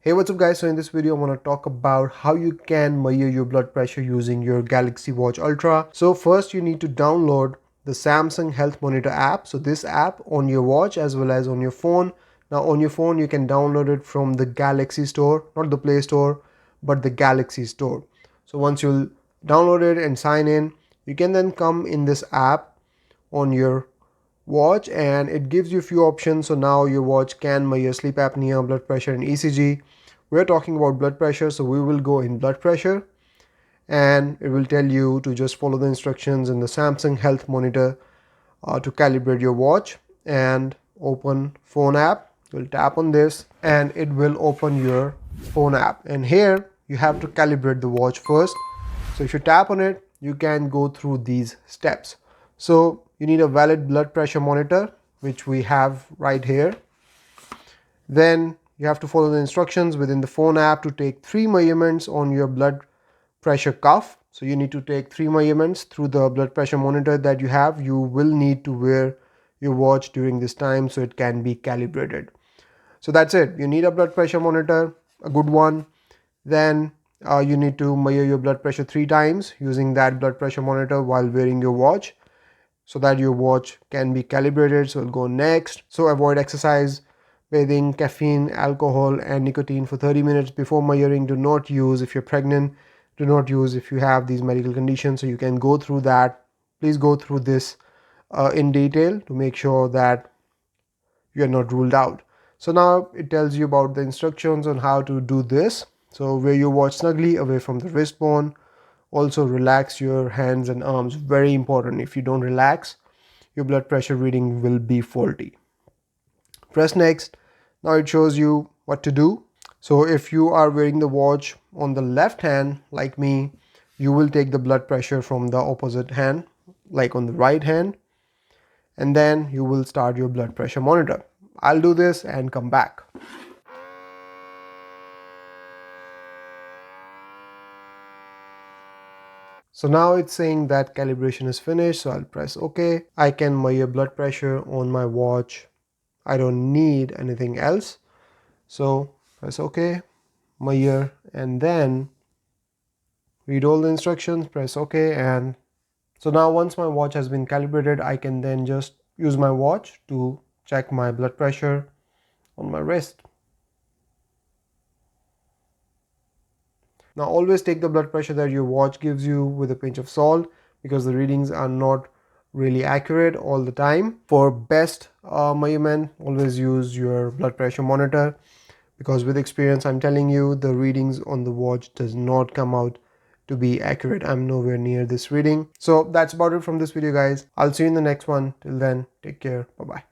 Hey, what's up guys? So in this video, I want to talk about how you can measure your blood pressure using your Galaxy Watch Ultra. So first you need to download the Samsung Health Monitor app. So this app on your watch as well as on your phone. Now on your phone, you can download it from the Galaxy Store, not the Play Store, but the Galaxy Store. So once you'll download it and sign in, you can then come in this app on your watch and it gives you a few options. So now your watch can measure sleep apnea, blood pressure and ECG. We're talking about blood pressure, so we will go in blood pressure and it will tell you to just follow the instructions in the Samsung Health Monitor to calibrate your watch, and open phone app. You'll tap on this and it will open your phone app, and here you have to calibrate the watch first. So if you tap on it, you can go through these steps. So you need a valid blood pressure monitor, which we have right here. Then you have to follow the instructions within the phone app to take 3 measurements on your blood pressure cuff. So you need to take 3 measurements through the blood pressure monitor that you have. You will need to wear your watch during this time so it can be calibrated. So that's it. You need a blood pressure monitor, a good one. Then you need to measure your blood pressure 3 times using that blood pressure monitor while wearing your watch so that your watch can be calibrated. So we'll go next. So avoid exercise, bathing, caffeine, alcohol and nicotine for 30 minutes before measuring. Do not use if you're pregnant. Do not use if you have these medical conditions. So you can go through that. Please go through this in detail to make sure that you are not ruled out. So now it tells you about the instructions on how to do this. So wear your watch snugly away from the wristband. Also relax your hands and arms. Very important. If you don't relax, your blood pressure reading will be faulty. Press next. Now it shows you what to do. So if you are wearing the watch on the left hand like me, you will take the blood pressure from the opposite hand, like on the right hand, and then you will start your blood pressure monitor. I'll do this and come back. So now it's saying that calibration is finished, so I'll press OK. I can measure blood pressure on my watch. I don't need anything else. So press OK, measure, and then read all the instructions, press OK. And so now once my watch has been calibrated, I can then just use my watch to check my blood pressure on my wrist. Now always take the blood pressure that your watch gives you with a pinch of salt, because the readings are not really accurate all the time. For best measurement, always use your blood pressure monitor, because with experience I'm telling you, the readings on the watch does not come out to be accurate. I'm nowhere near this reading. So that's about it from this video guys. I'll see you in the next one. Till then, take care. Bye bye.